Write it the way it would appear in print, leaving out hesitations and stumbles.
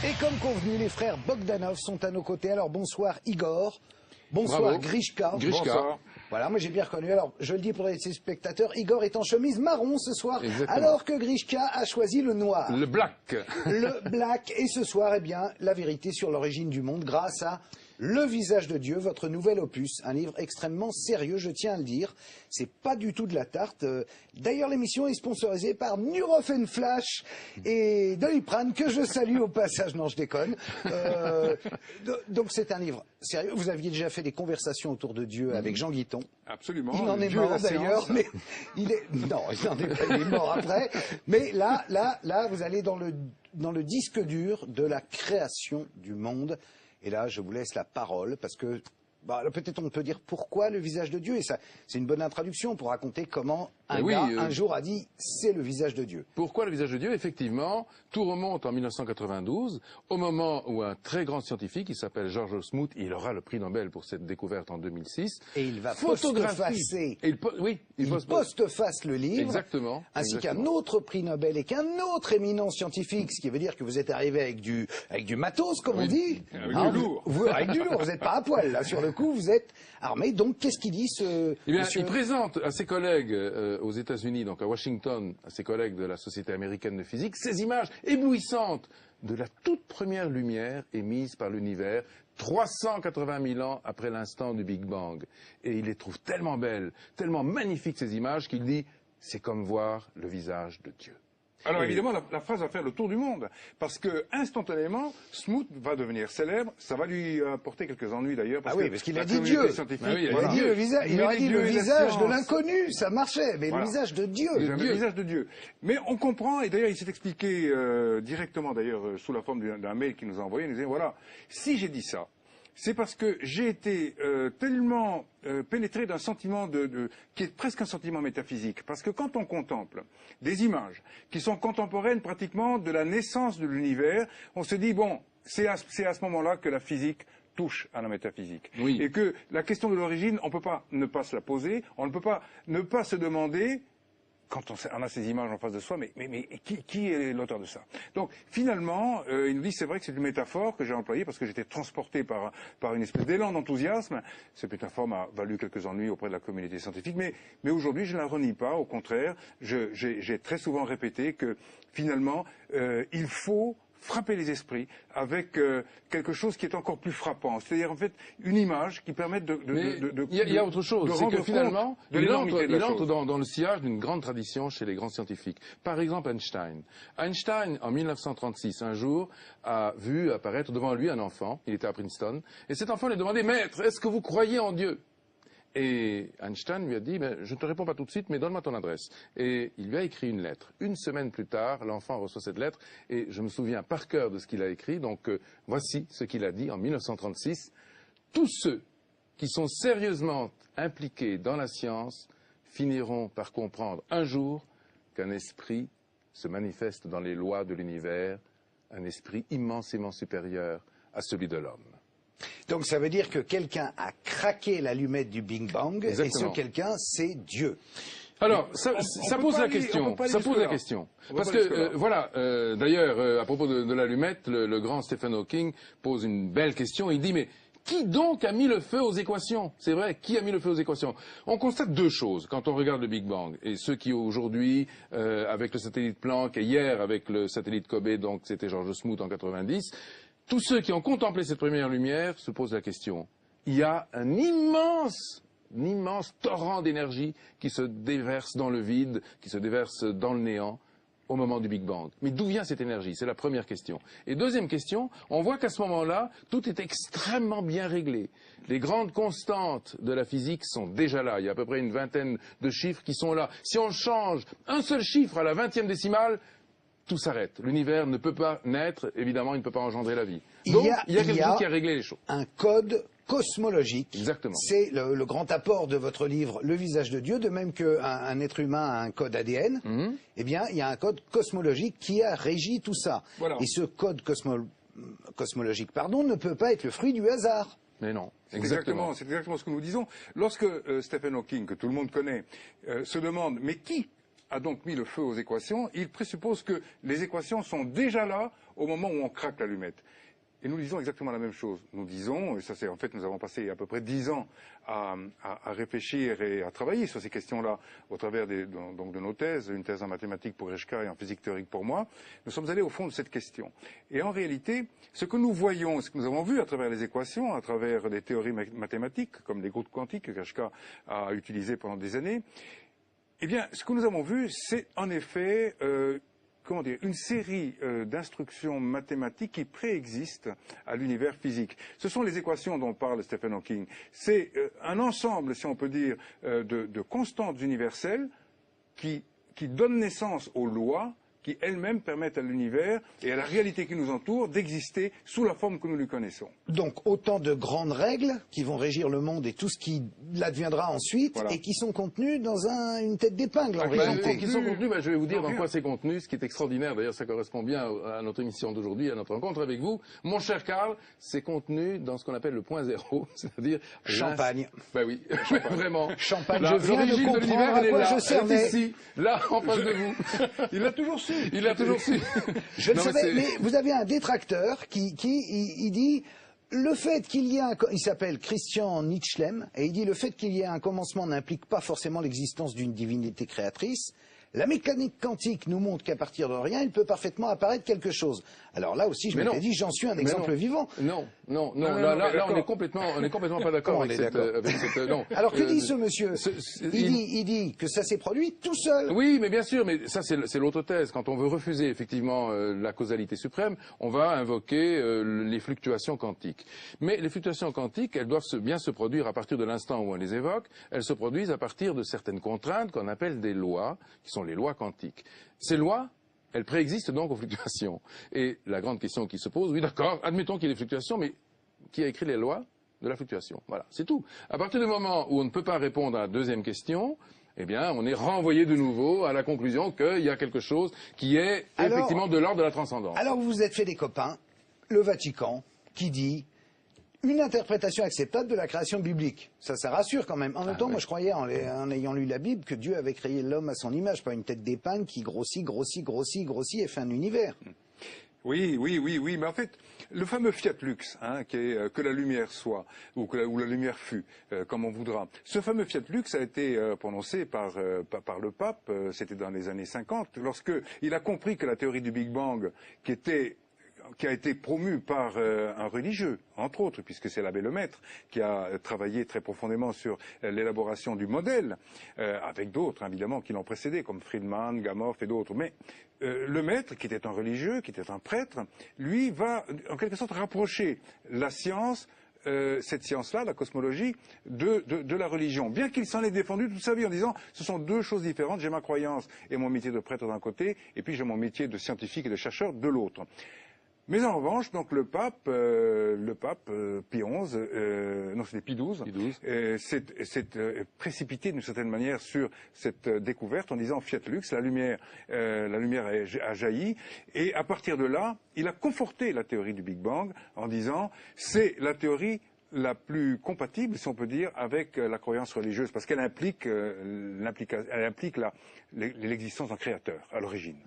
Et comme convenu, les frères Bogdanov sont à nos côtés. Alors bonsoir Igor, bonsoir Bravo. Grishka. Bonsoir. Voilà, moi j'ai bien reconnu. Alors je le dis pour les spectateurs, Igor est en chemise marron ce soir, Exactement. alors que Grishka a choisi le noir. Le black. Le black. Et ce soir, eh bien, la vérité sur l'origine du monde grâce à Le visage de Dieu, votre nouvel opus, un livre extrêmement sérieux, je tiens à le dire. C'est pas du tout de la tarte. D'ailleurs, l'émission est sponsorisée par Nurofen Flash et Doliprane, que je salue au passage. Non, je déconne. Donc c'est un livre sérieux. Vous aviez déjà fait des conversations autour de Dieu avec Jean Guiton. Absolument. Il en est Dieu mort et la d'ailleurs, science. mais il est... Non, il n'en est pas, il est mort après. Mais là, vous allez dans le disque dur de la création du monde. Et là, je vous laisse la parole, parce que peut-être on peut dire pourquoi le visage de Dieu. Et ça, c'est une bonne introduction pour raconter comment un gars, un jour, a dit « c'est le visage de Dieu ». Pourquoi le visage de Dieu? Effectivement, tout remonte en 1992, au moment où un très grand scientifique, qui s'appelle George Smoot, il aura le prix Nobel pour cette découverte en 2006. Et il va photographier. Il postface le livre. Exactement. Ainsi qu'un autre prix Nobel et qu'un autre éminent scientifique, ce qui veut dire que vous êtes arrivé avec du matos, comme on dit. Avec du lourd. Avec du lourd, vous n'êtes pas à poil, là, sur le coup, vous êtes armé. Donc, qu'est-ce qu'il dit, ce Eh bien, monsieur? il présente à ses collègues aux États-Unis, donc à Washington, à ses collègues de la Société américaine de physique, ces images éblouissantes de la toute première lumière émise par l'univers 380 000 ans après l'instant du Big Bang. Et il les trouve tellement belles, tellement magnifiques ces images qu'il dit « c'est comme voir le visage de Dieu ». Alors évidemment, la phrase va faire le tour du monde, parce que instantanément, Smoot va devenir célèbre. Ça va lui apporter quelques ennuis d'ailleurs, parce qu'il a la dit communauté Dieu. scientifique, Il a dit le visage, il aurait dit le visage de l'inconnu, ça marchait, mais le visage de Dieu. Le visage de Dieu. Mais on comprend, et d'ailleurs il s'est expliqué directement d'ailleurs sous la forme d'un mail qu'il nous a envoyé. Il nous disait voilà, si j'ai dit ça, c'est parce que j'ai été tellement pénétré d'un sentiment qui est presque un sentiment métaphysique. Parce que quand on contemple des images qui sont contemporaines pratiquement de la naissance de l'univers, on se dit, bon, c'est à ce moment-là que la physique touche à la métaphysique. Oui. Et que la question de l'origine, on ne peut pas ne pas se la poser, on ne peut pas ne pas se demander, quand on a ces images en face de soi, mais qui est l'auteur de ça? Donc finalement, il nous dit c'est vrai que c'est une métaphore que j'ai employée parce que j'étais transporté par une espèce d'élan d'enthousiasme. Cette métaphore m'a valu quelques ennuis auprès de la communauté scientifique, mais aujourd'hui je ne la renie pas. Au contraire, j'ai très souvent répété que finalement il faut frapper les esprits avec quelque chose qui est encore plus frappant, c'est-à-dire en fait une image qui permette il y a autre chose, c'est que finalement il entre dans le sillage d'une grande tradition chez les grands scientifiques. Par exemple Einstein. Einstein, en 1936, un jour, a vu apparaître devant lui un enfant, il était à Princeton, et cet enfant lui a demandé « Maître, est-ce que vous croyez en Dieu ?» Et Einstein lui a dit « Je ne te réponds pas tout de suite, mais donne-moi ton adresse. » Et il lui a écrit une lettre. Une semaine plus tard, l'enfant reçoit cette lettre, et je me souviens par cœur de ce qu'il a écrit. Donc voici ce qu'il a dit en 1936. « Tous ceux qui sont sérieusement impliqués dans la science finiront par comprendre un jour qu'un esprit se manifeste dans les lois de l'univers, un esprit immensément supérieur à celui de l'homme. » Donc ça veut dire que quelqu'un a craqué l'allumette du Big Bang, Exactement. Et ce quelqu'un, c'est Dieu. Alors, ça pose la question. Ça pose la question. Parce que, voilà, d'ailleurs, à propos de l'allumette, le grand Stephen Hawking pose une belle question. Il dit, mais qui donc a mis le feu aux équations? C'est vrai, qui a mis le feu aux équations? On constate deux choses quand on regarde le Big Bang. Et ceux qui aujourd'hui, avec le satellite Planck, et hier avec le satellite Kobe, donc c'était George Smoot en 90, tous ceux qui ont contemplé cette première lumière se posent la question. Il y a un immense torrent d'énergie qui se déverse dans le vide, qui se déverse dans le néant au moment du Big Bang. Mais d'où vient cette énergie? C'est la première question. Et deuxième question, on voit qu'à ce moment-là, tout est extrêmement bien réglé. Les grandes constantes de la physique sont déjà là. Il y a à peu près une vingtaine de chiffres qui sont là. Si on change un seul chiffre à la 20e décimale, tout s'arrête. L'univers ne peut pas naître, évidemment, il ne peut pas engendrer la vie. Donc, il y a quelque chose qui a réglé les choses. Un code cosmologique. Exactement. C'est le grand apport de votre livre, Le visage de Dieu, de même qu'un être humain a un code ADN, eh bien, il y a un code cosmologique qui a régi tout ça. Voilà. Et ce code cosmologique, ne peut pas être le fruit du hasard. Mais non. C'est exactement ce que nous disons. Lorsque Stephen Hawking, que tout le monde connaît, se demande « mais qui a donc mis le feu aux équations ?» il présuppose que les équations sont déjà là au moment où on craque l'allumette. Et nous disons exactement la même chose. Nous disons, et ça c'est en fait, nous avons passé à peu près 10 ans à réfléchir et à travailler sur ces questions-là au travers donc de nos thèses, une thèse en mathématiques pour Eshka et en physique théorique pour moi. Nous sommes allés au fond de cette question. Et en réalité, ce que nous voyons, ce que nous avons vu à travers les équations, à travers les théories mathématiques, comme les groupes quantiques que Eshka a utilisées pendant des années, eh bien, ce que nous avons vu, c'est en effet comment dire, une série d'instructions mathématiques qui préexistent à l'univers physique. Ce sont les équations dont parle Stephen Hawking. C'est un ensemble, si on peut dire, de constantes universelles qui donnent naissance aux lois qui elles-mêmes permettent à l'univers et à la réalité qui nous entoure d'exister sous la forme que nous lui connaissons. Donc autant de grandes règles qui vont régir le monde et tout ce qui l'adviendra ensuite, Voilà. et qui sont contenues dans une tête d'épingle en réalité. Qui sont contenus, je vais vous dire dans quoi c'est contenu, ce qui est extraordinaire, d'ailleurs ça correspond bien à notre émission d'aujourd'hui, à notre rencontre avec vous. Mon cher Karl, c'est contenu dans ce qu'on appelle le point zéro, c'est-à-dire... Champagne. Ben oui, vraiment. Champagne, La je viens de l'origine de l'univers, comprendre à elle est quoi là, je servais. elle est ici, là, en face de vous. Il l'a toujours su. Il l'a toujours su. Je le Non, savais, mais vous avez un détracteur qui il dit le fait qu'il y ait il s'appelle Christian Nietschlem, et il dit le fait qu'il y ait un commencement n'implique pas forcément l'existence d'une divinité créatrice. La mécanique quantique nous montre qu'à partir de rien, il peut parfaitement apparaître quelque chose. Alors là aussi, je m'étais dit, j'en suis un exemple vivant. Non, là, on est complètement pas d'accord avec cette, non. Alors que dit ce monsieur? Il dit que ça s'est produit tout seul. Oui, mais bien sûr, mais ça c'est l'autre thèse. Quand on veut refuser effectivement la causalité suprême, on va invoquer les fluctuations quantiques. Mais les fluctuations quantiques, elles doivent bien se produire à partir de l'instant où on les évoque. Elles se produisent à partir de certaines contraintes qu'on appelle des lois, qui sont les lois quantiques. Ces lois, elles préexistent donc aux fluctuations. Et la grande question qui se pose, oui d'accord, admettons qu'il y ait des fluctuations, mais qui a écrit les lois de la fluctuation? Voilà, c'est tout. À partir du moment où on ne peut pas répondre à la deuxième question, eh bien, on est renvoyé de nouveau à la conclusion qu'il y a quelque chose qui est effectivement de l'ordre de la transcendance. Alors vous vous êtes fait des copains, le Vatican, qui dit une interprétation acceptable de la création biblique. Ça rassure quand même. En même temps, moi je croyais, en ayant lu la Bible, que Dieu avait créé l'homme à son image, pas une tête d'épingle qui grossit et fait un univers. Oui, mais en fait, le fameux Fiat Lux, qui est que la lumière soit, ou la lumière fût, comme on voudra. Ce fameux Fiat Lux a été prononcé par le pape, c'était dans les années 50, lorsque il a compris que la théorie du Big Bang, qui a été promu par un religieux, entre autres, puisque c'est l'abbé Lemaître qui a travaillé très profondément sur l'élaboration du modèle, avec d'autres, évidemment, qui l'ont précédé, comme Friedman, Gamow et d'autres. Mais Lemaître, qui était un religieux, qui était un prêtre, lui va, en quelque sorte, rapprocher la science, cette science-là, la cosmologie, de la religion. Bien qu'il s'en ait défendu toute sa vie en disant ce sont deux choses différentes, j'ai ma croyance et mon métier de prêtre d'un côté, et puis j'ai mon métier de scientifique et de chercheur de l'autre. Mais en revanche, donc le pape Pie XI, non c'était Pie XII, s'est précipité d'une certaine manière sur cette découverte en disant Fiat Lux, la lumière a jailli, et à partir de là, il a conforté la théorie du Big Bang en disant c'est la théorie la plus compatible, si on peut dire, avec la croyance religieuse, parce qu'elle implique l'existence d'un créateur à l'origine.